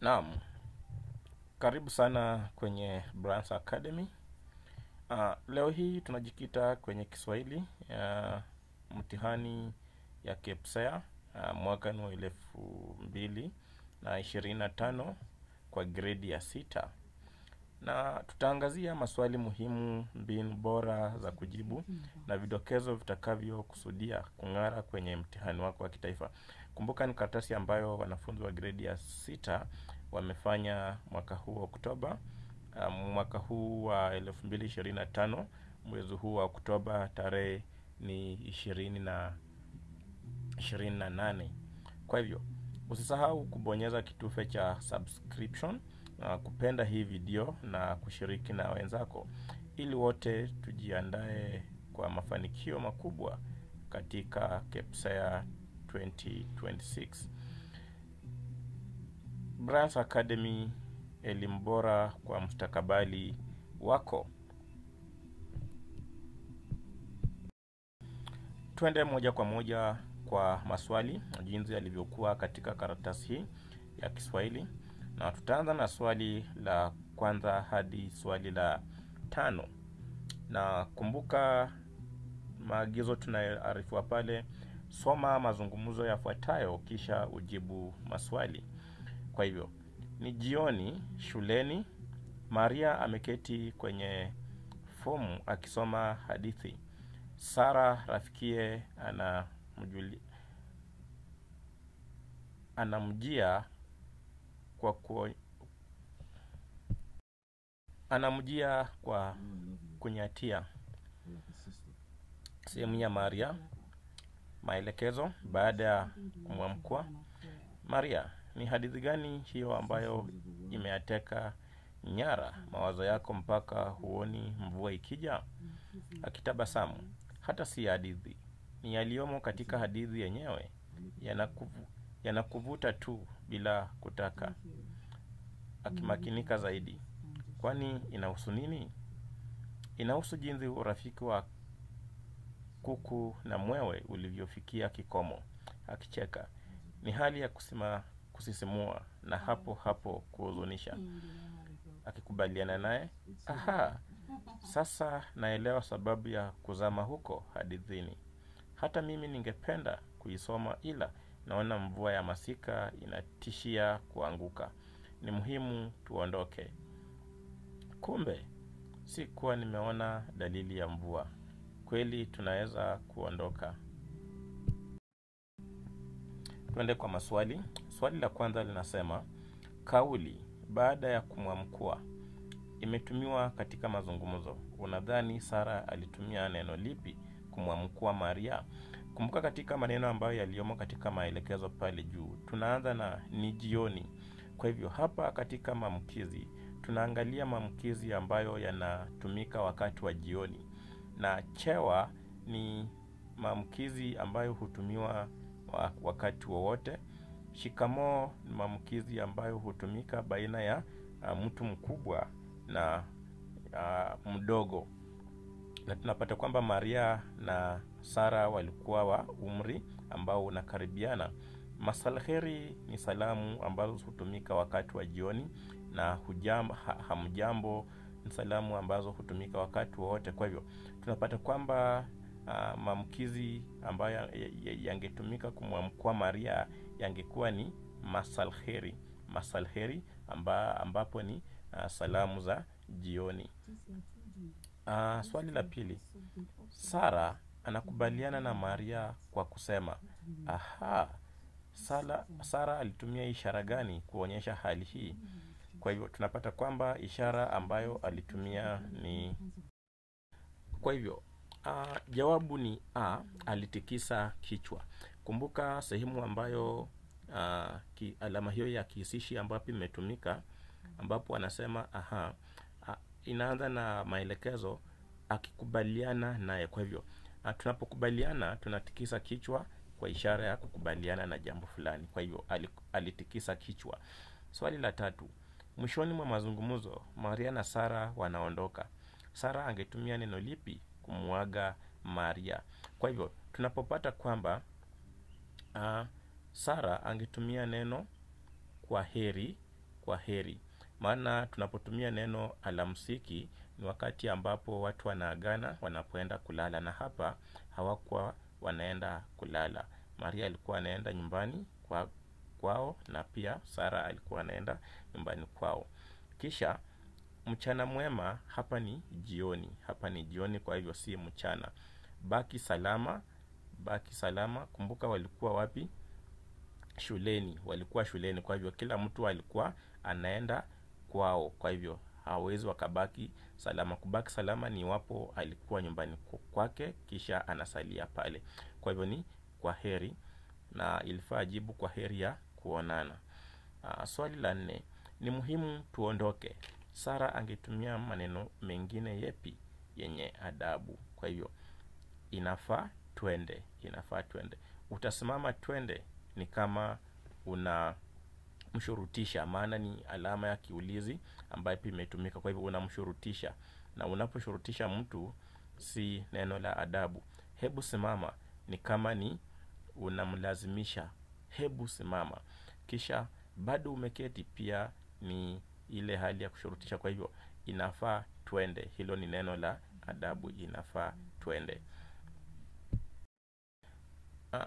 Naam, karibu sana kwenye Brands Academy. Leo hii tunajikita kwenye Kiswahili mtihani ya KPSEA mwaka wa 2025 kwa grade ya 6. Na tutaangazia maswali muhimu, mbinu bora za kujibu na vidokezo vitakavyo kusudia kung'ara kwenye mtihani wako wa kitaifa. Kumbuka ni karatasi ambayo wanafunzi wa grade ya 6 wamefanya mwaka huu Oktoba, mwaka huu wa 2025, mwezi huu wa Oktoba, tarehe ni 28. Kwa hivyo usisahau kubonyeza kitufe cha subscription, kupenda hii video na kushiriki na wenzako, ili wote tujiandae kwa mafanikio makubwa katika KPSEA 2026. Brands Academy, elimu bora kwa mustakabali wako. Twende moja kwa moja kwa maswali jinsi yalivyokuwa katika karatasi hii ya Kiswahili, na tutaanza na swali la kwanza hadi swali la 5. Na kumbuka maagizo tunayoarifiwa pale: soma mazungumzo yafuatayo kisha ujibu maswali. Kwa hivyo, ni jioni shuleni, Maria ameketi kwenye fomu akisoma hadithi. Sara rafikie anamjia kwa kunyatia. Sehemu ya Maria. Maelekezo baada ya kumwamkua. Maria, ni hadithi gani hiyo ambayo imeateka nyara mawazo yako mpaka huoni mvua ikija? Akitabasamu, hata si hadithi, ni yaliyomo katika hadithi yenyewe, yanakuvuta tu bila kutaka. Akimakinika zaidi, kwani inahusu nini? Inahusu jinsi urafiki wa kuku na mwewe ulivyofikia kikomo. Akicheka, ni hali ya kusisimua na hapo hapo kuhuzunisha. Akikubaliana naye, aha, sasa naelewa sababu ya kuzama huko hadithini. Hata mimi ningependa kuisoma, ila naona mvua ya masika inatishia kuanguka. Ni muhimu tuondoke. Kumbe, sikuwa nimeona dalili ya mvua. Kweli tunaweza kuondoka. Twende kwa maswali. Swali la kwanza linasema, kauli baada ya kumwamkua imetumiwa katika mazungumzo. Unadhani Sara alitumia neno lipi kumwamkua Maria? Kumbuka katika maneno ambayo yaliyomo katika maelekezo pale juu, tunaanza na ni jioni. Kwa hivyo hapa katika maamkizi, tunaangalia maamkizi ambayo yanatumika wakati wa jioni. Na chewa ni maamkizi ambayo hutumiwa wakati wowote. Shikamoo ni maamkizi ambayo hutumika baina ya mtu mkubwa na mdogo. Na tunapata kwamba Maria na Sara walikuwa wa umri ambao unakaribiana. Masalheri ni salamu ambazo hutumika wakati wa jioni, na hamjambo ni salamu ambazo hutumika wakati wowote. Kwa hivyo tunapata kwamba maamkizi ambayo yangetumika kumwamkua Maria yangekuwa ni masalheri ambapo ni salamu za jioni. Swali la pili, Sara anakubaliana na Maria kwa kusema, aha, Sara alitumia ishara gani kuonyesha hali hii? Kwa hivyo tunapata kwamba ishara ambayo alitumia ni, kwa hivyo jawabu ni A, alitikisa kichwa. Kumbuka sehemu ambayo alama hiyo ya kihisishi ambapo imetumika, ambapo anasema aha, inaanza na maelekezo akikubaliana naye. Kwa hivyo tunapokubaliana tunatikisa kichwa kwa ishara ya kukubaliana na jambo fulani. Kwa hivyo alitikisa kichwa. Swali la 3, mwishoni mwa mazungumzo Maria na Sara wanaondoka. Sara angetumia neno lipi kumuaga Maria? Kwa hivyo tunapopata kwamba Sara angetumia neno kwa heri kwa heri. Maana tunapotumia neno alamsiki ni wakati ambapo watu wanaagana wanapoenda kulala, na hapa hawakuwa wanaenda kulala. Maria alikuwa anaenda nyumbani kwao, na pia Sara alikuwa anaenda nyumbani kwao. Kisha mchana mwema, hapa ni jioni. Hapa ni jioni, kwa hivyo si mchana. Baki salama. Baki salama. Kumbuka walikuwa wapi? Shuleni. Walikuwa shuleni, kwa hivyo kila mtu alikuwa anaenda kwao, kwa hivyo hawezi wakabaki salama. Kubaki salama ni iwapo alikuwa nyumbani kwake kisha anasalia pale. Kwa hivyo ni kwa heri, na ilifaa jibu kwa heri ya kuonana. Swali la 4, ni muhimu tuondoke. Sara angetumia maneno mengine yepi yenye adabu? Kwa hivyo inafaa twende. Inafaa twende. Utasimama twende ni kama unamshurutisha, maana ni alama ya kiulizi ambayo pia imetumika. Kwa hivyo unamshurutisha, na unaposhurutisha mtu si neno la adabu. Hebu simama ni kama ni unamlazimisha, hebu simama. Kisha bado umeketi pia ni ile hali ya kushurutisha. Kwa hivyo inafaa twende, hilo ni neno la adabu. Inafaa twende.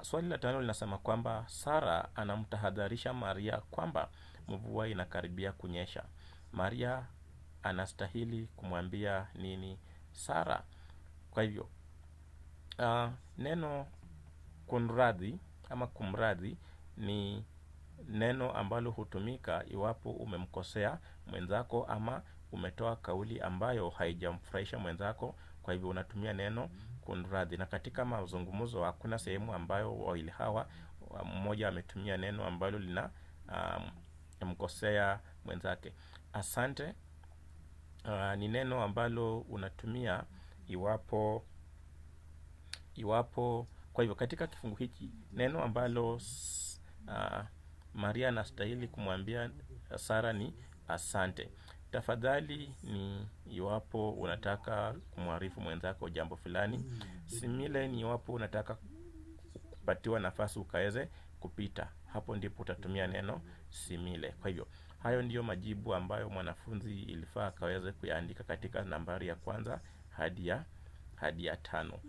Swali la 5 linasema kwamba Sara anamtahadharisha Maria kwamba mvua inakaribia kunyesha. Maria anastahili kumwambia nini Sara? Kwa hivyo neno kunradhi ama kumradhi ni neno ambalo hutumika iwapo umemkosea mwenzako ama umetoa kauli ambayo haijamfurahisha mwenzako. Kwa hivyo unatumia neno kunradhi. Na katika mazungumzo hakuna sehemu ambayo wawili hawa mmoja ametumia neno ambalo lina mkosea mwenzake. Asante ni neno ambalo unatumia iwapo kwa hivyo katika kifungu hiki neno ambalo Maria anastahili kumwambia Sara ni asante. Tafadhali ni iwapo unataka kumwarifu mwenzako jambo fulani. Simile ni iwapo unataka kupatiwa nafasi ukaweze kupita. Hapo ndipo utatumia neno simile. Kwa hivyo hayo ndiyo majibu ambayo mwanafunzi ilifaa akaweze kuyaandika katika nambari ya 1 hadi ya 5.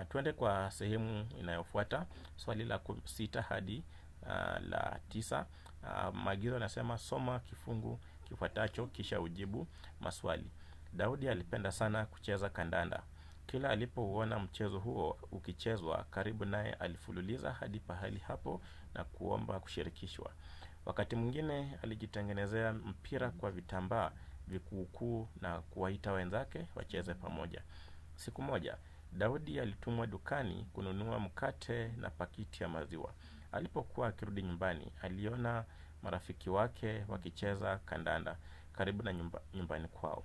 Tuende kwa sehemu inayofuata, swali la 6 hadi la 9. Maagizo yanasema soma kifungu kifuatacho kisha ujibu maswali. Daudi alipenda sana kucheza kandanda. Kila alipouona mchezo huo ukichezwa karibu naye alifululiza hadi pahali hapo na kuomba kushirikishwa. Wakati mwingine alijitengenezea mpira kwa vitambaa vikuukuu na kuwaita wenzake wacheze pamoja. Siku moja Daudi alitumwa dukani kununua mkate na pakiti ya maziwa. Alipokuwa akirudi nyumbani, aliona marafiki wake wakicheza kandanda karibu na nyumbani kwao.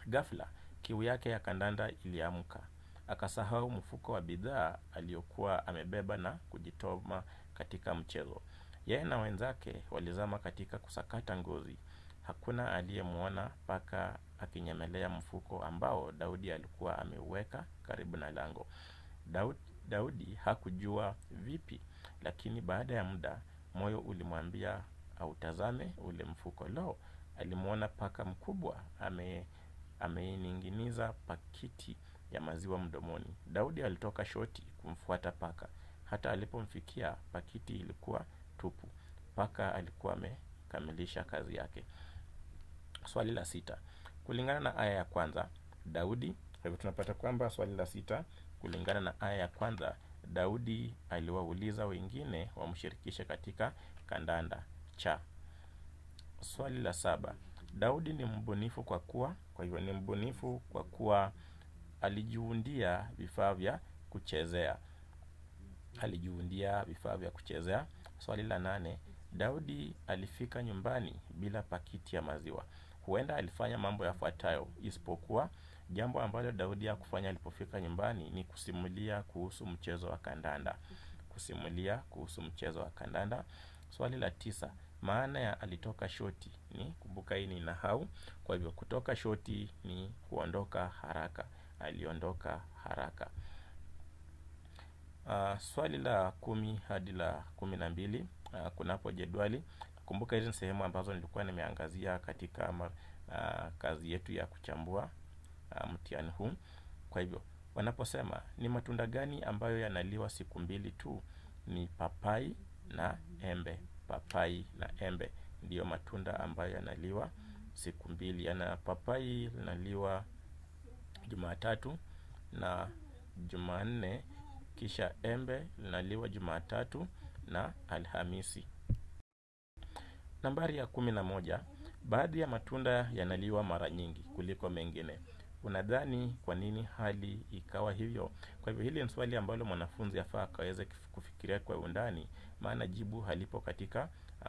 Ghafla kiu yake ya kandanda iliamka. Akasahau mfuko wa bidhaa aliyokuwa amebeba na kujitoma katika mchezo. Yeye na wenzake walizama katika kusakata ngozi. Hakuna aliyemuona mpaka akinyemelea mfuko ambao Daudi alikuwa ameuweka karibu na lango. Daudi hakujua vipi, lakini baada ya muda moyo ulimwambia autazame ule mfuko. Lo, alimuona paka mkubwa ameininginiza pakiti ya maziwa mdomoni. Daudi alitoka shoti kumfuata paka. Hata alipomfikia pakiti ilikuwa tupu. Paka alikuwa amekamilisha kazi yake. Swali la 6. Kulingana na aya ya 1, Daudi, kwa hivyo tunapata kwamba swali la 6 kulingana na aya ya 1, Daudi aliwauliza wengine wamshirikishe katika kandanda cha. Swali la 7. Daudi ni mbunifu kwa hivyo ni mbunifu kwa kuwa alijiundia vifaa vya kuchezea. Alijiundia vifaa vya kuchezea. Swali la 8. Daudi alifika nyumbani bila pakiti ya maziwa. Huenda alifanya mambo yafuatayo isipokuwa jambo ambalo Daudi hakufanya alipofika nyumbani ni kusimulia kuhusu mchezo wa kandanda. Kusimulia kuhusu mchezo wa kandanda. Swali la 9. Maana ya alitoka shoti ni, kumbuka hii ni nahau. Kwa hivyo kutoka shoti ni kuondoka haraka. Aliondoka haraka. Swali la 10 hadi la 12. Kunapo jedwali. Kumbuka hizi ni sehemu ambazo nilikuwa nimeangazia katika kazi yetu ya kuchambua mtihani huu. Kwa hivyo wanaposema ni matunda gani ambayo yanaliwa siku mbili tu, ni papai na embe. Papai na embe ndiyo matunda ambayo yanaliwa siku mbili. Papai linaliwa Jumatatu na Jumanne, kisha embe linaliwa Jumatatu na Alhamisi. Nambari ya 11, baadhi ya matunda yanaliwa mara nyingi kuliko mengine. Unadhani kwa nini hali ikawa hivyo? Kwa hivyo hili ni swali ambalo mwanafunzi afaa akaweze kufikiria kwa undani, maana jibu halipo katika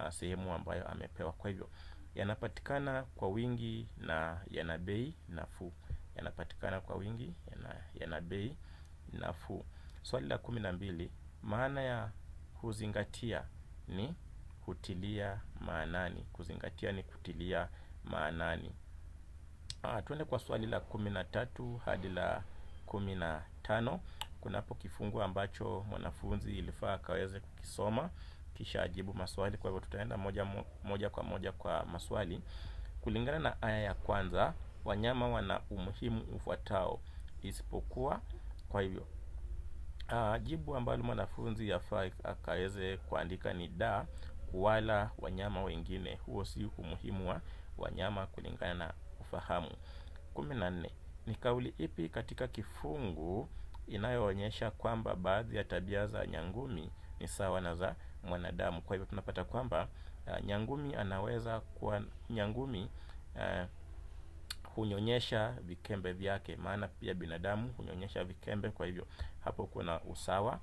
sehemu ambayo amepewa. Kwa hivyo yanapatikana kwa wingi na yana bei nafuu. Yanapatikana kwa wingi yana bei nafuu. Swali la 12, maana ya kuzingatia ni kutilia maanani. Kuzingatia ni kutilia maanani. Tuende kwa swali la 13 hadi la 15. Kunapo kifungu ambacho mwanafunzi ilifaa akaweze kukisoma kisha ajibu maswali. Kwa hivyo tutaenda moja kwa moja kwa maswali. Kulingana na aya ya kwanza, wanyama wana umuhimu ufuatao isipokuwa. Kwa hivyo jibu ambalo mwanafunzi yafaa akaweze kuandika ni da, wala wanyama wengine. Huo si umuhimu wa wanyama kulingana na ufahamu. 14, ni kauli ipi katika kifungu inayoonyesha kwamba baadhi ya tabia za nyangumi ni sawa na za mwanadamu? Kwa hivyo tunapata kwamba nyangumi anaweza kuwa nyangumi hunyonyesha vikembe vyake, maana pia binadamu hunyonyesha vikembe. Kwa hivyo hapo kuna usawa.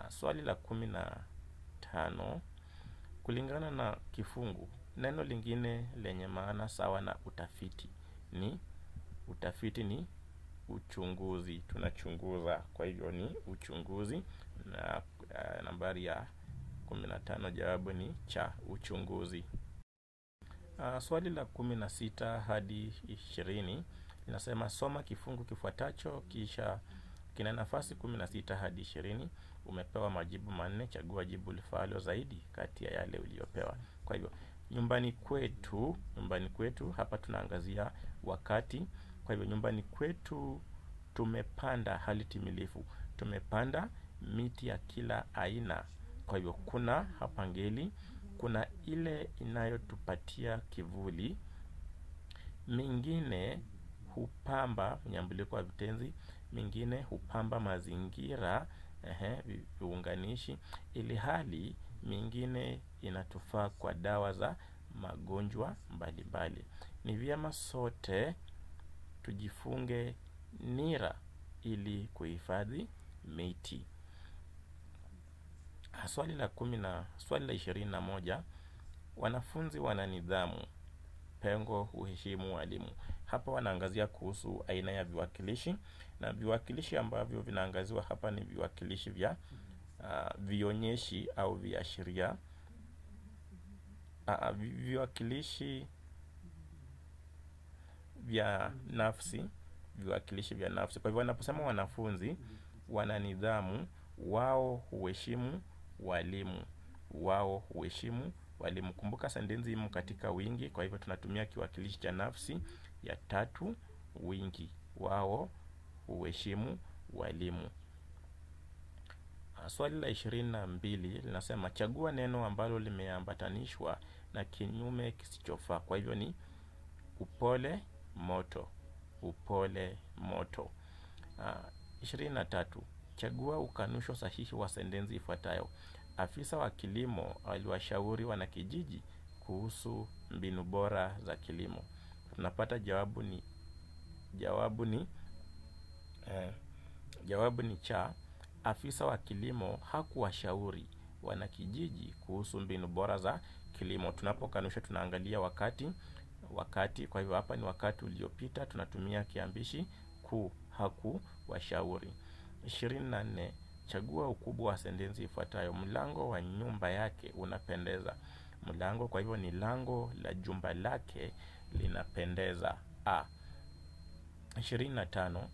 Swali la 15, kulingana na kifungu, neno lingine lenye maana sawa na utafiti ni uchunguzi. Tunachunguza, kwa hivyo ni uchunguzi. Na nambari ya 15 jawabu ni cha, uchunguzi. Swali la 16 hadi 20 linasema soma kifungu kifuatacho kisha kina nafasi 16 hadi 20. Umepewa majibu manne, chagua jibu lifaalo zaidi kati ya yale uliyopewa. Kwa hivyo nyumbani kwetu hapa tunaangazia wakati. Kwa hivyo nyumbani kwetu tumepanda hali timilifu. Tumepanda miti ya kila aina. Kwa hivyo kuna hapa ngeli, kuna ile inayotupatia kivuli, mingine hupamba, mnyambuliko wa vitenzi, mingine hupamba mazingira, viunganishi, ili hali mingine inatufaa kwa dawa za magonjwa mbalimbali. Ni vyema sote tujifunge nira ili kuhifadhi miti. Swali la 21, wanafunzi wana nidhamu, pengo uheshimu walimu. Hapa wanaangazia kuhusu aina ya viwakilishi, na viwakilishi ambavyo vinaangaziwa hapa ni viwakilishi vya vionyeshi au viashiria. Viwakilishi vya nafsi. Viwakilishi vya nafsi. Kwa hivyo wanaposema wanafunzi wana nidhamu, wao huheshimu walimu. Wao huheshimu walimu. Kumbuka sentensi imo katika wingi, kwa hivyo tunatumia kiwakilishi cha nafsi ya 3 wingi. Wao huheshimu walimu. Swali la 22 linasema chagua neno ambalo limeambatanishwa na kinyume kisichofaa. Kwa hivyo ni upole moto. Upole moto. 23, chagua ukanusho sahihi wa sentensi ifuatayo. Afisa wa kilimo aliwashauri wanakijiji kuhusu mbinu bora za kilimo. Tunapata jawabu ni cha, afisa wa kilimo hakuwashauri wanakijiji kuhusu mbinu bora za kilimo. Tunapokanusha tunaangalia wakati. Kwa hivyo hapa ni wakati uliopita, tunatumia kiambishi ku, hakuwashauri. 24, chagua ukubwa wa sentensi ifuatayo. Mlango wa nyumba yake unapendeza. Mlango, kwa hivyo ni lango la jumba lake linapendeza. 25,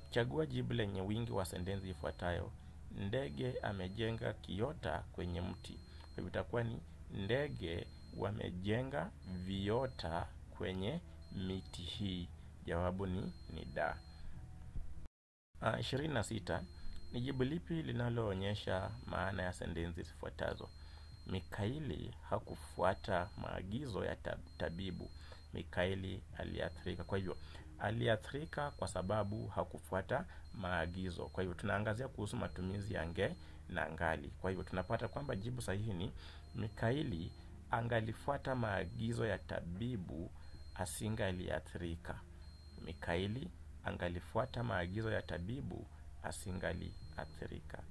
chagua jibu lenye wingi wa sentensi ifuatayo. Ndege amejenga kiota kwenye mti. Kwa hivyo itakuwa ni ndege wamejenga viota kwenye miti hii? Jawabu ni da. 26. Ni jibu lipi linaloonyesha maana ya sentensi zifuatazo? Mikaeli hakufuata maagizo ya tabibu. Mikaeli aliathirika. Kwa hivyo aliathirika kwa sababu hakufuata maagizo. Kwa hivyo tunaangazia kuhusu matumizi ya nge na ngali. Kwa hivyo tunapata kwamba jibu sahihi ni Mikaeli angalifuata maagizo ya tabibu asingaliathirika. Mikaeli angalifuata maagizo ya tabibu asingaliathirika.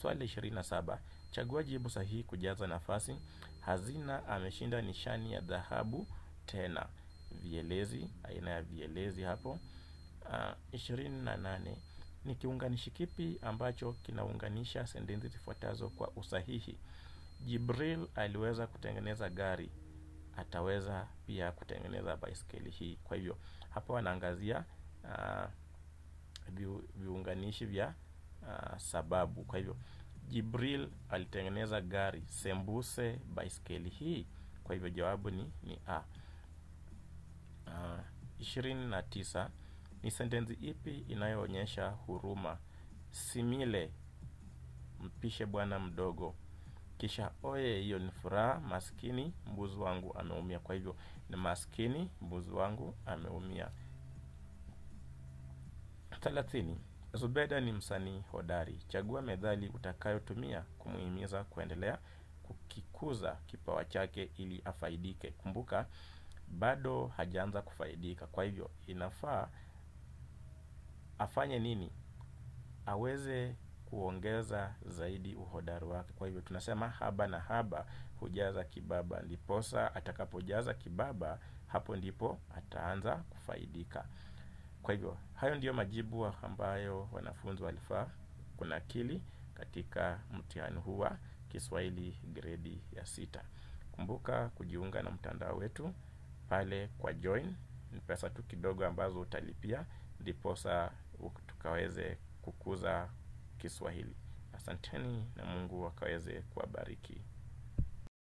Swali 27. Chagua jibu sahihi kujaza nafasi. Hazina ameshinda nishani ya dhahabu tena. Vielezi, aina ya vielezi hapo. 28. Ni kiunganishi kipi ambacho kinaunganisha sentensi zifuatazo kwa usahihi? Jibril aliweza kutengeneza gari, ataweza pia kutengeneza baiskeli hii. Kwa hivyo hapa wanaangazia viunganishi vya sababu. Kwa hivyo Jibril alitengeneza gari, sembuse baiskeli hii. Kwa hivyo jawabu ni A. 29. Ni sentensi ipi inayoonyesha huruma? Simile mpishe bwana mdogo, kisha oye, hiyo ni furaha. Maskini mbuzi wangu ameumia. Kwa hivyo ni maskini mbuzi wangu ameumia. 30. Zubeda ni msanii hodari. Chagua methali utakayotumia kumuhimiza kuendelea kukikuza kipawa chake ili afaidike. Kumbuka bado hajaanza kufaidika. Kwa hivyo inafaa afanye nini? Aweze kuongeza zaidi uhodari wake. Kwa hivyo tunasema haba na haba hujaza kibaba. Ndiposa atakapojaza kibaba, hapo ndipo ataanza kufaidika. Kwa hivyo hayo ndiyo majibu ambayo wanafunzi walifaa kunakili katika mtihani huu wa Kiswahili gredi ya 6. Kumbuka kujiunga na mtandao wetu pale kwa join. Ni pesa tu kidogo ambazo utalipia, ndiposa tukaweze kukuza Kiswahili. Asanteni na Mungu akaweze kuwabariki.